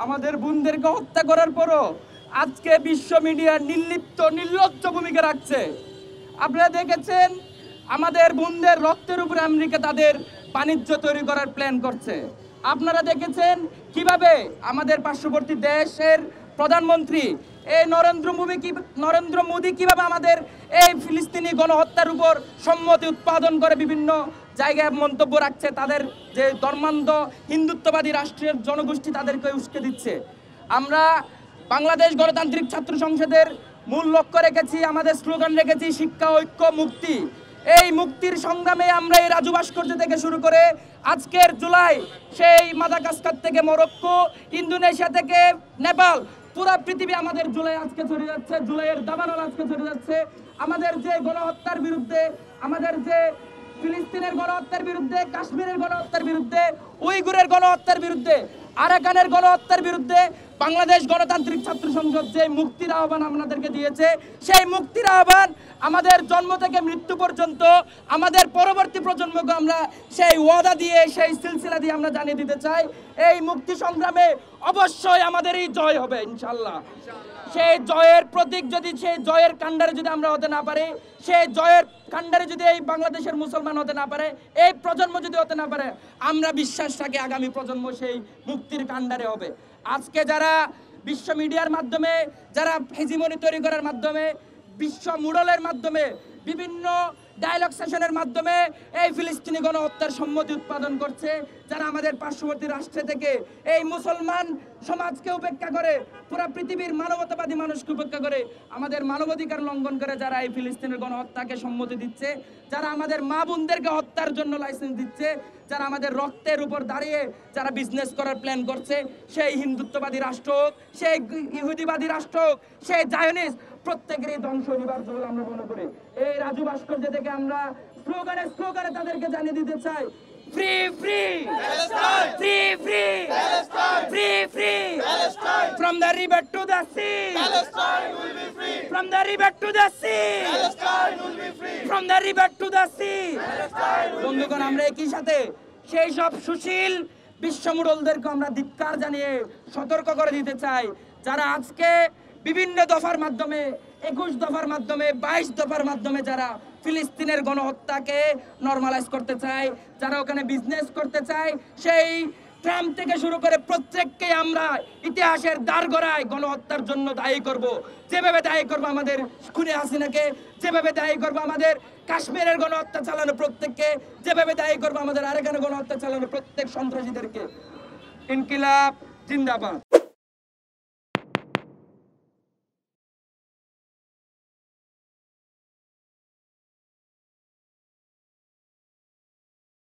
আমাদের বোনদেরকে হত্যা করার পরও আজকে বিশ্ব মিডিয়া নির্লিপ্ত নির্লজ্জ ভূমিকা রাখছে। আপনারা দেখেছেন আমাদের বোনদের রক্তের উপরে আমেরিকা তাদের বাণিজ্য তৈরি করার প্ল্যান করছে। আপনারা দেখেছেন কিভাবে আমাদের পার্শ্ববর্তী দেশের প্রধানমন্ত্রী এই নরেন্দ্র মোদী কিভাবে আমাদের এই ফিলিস্তিনি গণহত্যার উপর সম্মতি উৎপাদন করে বিভিন্ন জায়গায় মন্তব্য রাখছে। তাদের যে ধর্মান্ধ হিন্দুত্ববাদী রাষ্ট্রের জনগোষ্ঠী তাদেরকে উস্কে দিচ্ছে। আমরা বাংলাদেশ গণতান্ত্রিক ছাত্র সংসদের মূল লক্ষ্য রেখেছি, আমাদের স্লোগান রেখেছি শিক্ষা, ঐক্য, মুক্তি। এই মুক্তির সংগ্রামে আমরা এই রাজু ভাস্কর্য থেকে শুরু করে আজকের জুলাই সেই মাদাগাস্কার থেকে মরক্কো, ইন্দোনেশিয়া থেকে নেপাল, পুরো পৃথিবী আমাদের জুলাই আজকে চলে যাচ্ছে, জুলাইয়ের দাবানল আজকে চলে যাচ্ছে। আমাদের যে গণহত্যার বিরুদ্ধে, আমাদের যে ফিলিস্তিনের গণহত্যার বিরুদ্ধে, কাশ্মীরের গণহত্যার বিরুদ্ধে, উইগুরের গণহত্যার বিরুদ্ধে, আরাকানের গণহত্যার বিরুদ্ধে বাংলাদেশ গণতান্ত্রিক ছাত্র সংসদ যে মুক্তির আহ্বান আমাদেরকে দিয়েছে, সেই মুক্তির আহ্বান আমাদের জন্ম থেকে মৃত্যু পর্যন্ত আমাদের পরবর্তী প্রজন্মকে আমরা সেই ওয়াদা দিয়ে, সেই সিলসিলা দিয়ে আমরা জানিয়ে দিতে চাই, এই মুক্তি সংগ্রামে অবশ্যই আমাদেরই জয় হবে ইনশাল্লাহ। সেই জয়ের প্রতীক যদি, সেই জয়ের কাণ্ডারে যদি আমরা হতে না পারি, সেই জয়ের কাণ্ডারে যদি এই বাংলাদেশের মুসলমান হতে না পারে, এই প্রজন্ম যদি হতে না পারে, আমরা বিশ্বাস রাখি আগামী প্রজন্ম সেই মুক্তির কাণ্ডারে হবে। আজকে যারা বিশ্ব মিডিয়ার মাধ্যমে, যারা হেজিমনি তৈরি করার মাধ্যমে, বিশ্ব মুডলের মাধ্যমে, বিভিন্ন ডায়লগ সেশনের মাধ্যমে এই ফিলিস্তিনি গণহত্যার সম্মতি উৎপাদন করছে, যারা আমাদের পার্শ্ববর্তী রাষ্ট্র থেকে এই মুসলমান সমাজকে উপেক্ষা করে, পুরো পৃথিবীর মানবতাবাদী মানুষকে উপেক্ষা করে, আমাদের মানবাধিকার লঙ্ঘন করে যারা এই ফিলিস্তিনের গণহত্যাকে সম্মতি দিচ্ছে, যারা আমাদের মা বোনদেরকে হত্যার জন্য লাইসেন্স দিচ্ছে, যারা আমাদের রক্তের উপর দাঁড়িয়ে যারা বিজনেস করার প্ল্যান করছে, সেই হিন্দুত্ববাদী রাষ্ট্র হোক, সেই ইহুদিবাদী রাষ্ট্র হোক, সেই জায়নিস্ট, প্রত্যেকেরই ধ্বংস অনিবার্য বলে আমরা মনে করি। এই রাজু ভাস্কর্য থেকে আমরা স্লোগানে তাদেরকে জানিয়ে দিতে চাই, free free free free free free from the river to the sea, from the river to the sea, from the river to the sea. বন্ধুগণ, আমরা একই সাথে সেই সব সুশীল বিশ্বমুডলদেরকে আমরা ধিক্কার জানিয়ে সতর্ক করে দিতে চাই, যারা আজকে বিভিন্ন দফার মাধ্যমে, 21 দফার মাধ্যমে, 22 দফার মাধ্যমে যারা ফিলিস্তিনের গণহত্যাকে নরমালাইজ করতে চায়, যারা ওখানে বিজনেস করতে চায়, সেই ট্রাম্প থেকে শুরু করে প্রত্যেককে আমরা ইতিহাসের দ্বারগড়ায় গণহত্যার জন্য দায়ী করব। যেভাবে দায়ী করবো আমাদের খুনে হাসিনাকে, যেভাবে দায়ী করবো আমাদের কাশ্মীরের গণহত্যা চালানো প্রত্যেককে, যেভাবে দায়ী করবো আমাদের আরাকানের গণহত্যা চালানো প্রত্যেক সন্ত্রাসীদেরকে। ইনকিলাব জিন্দাবাদ।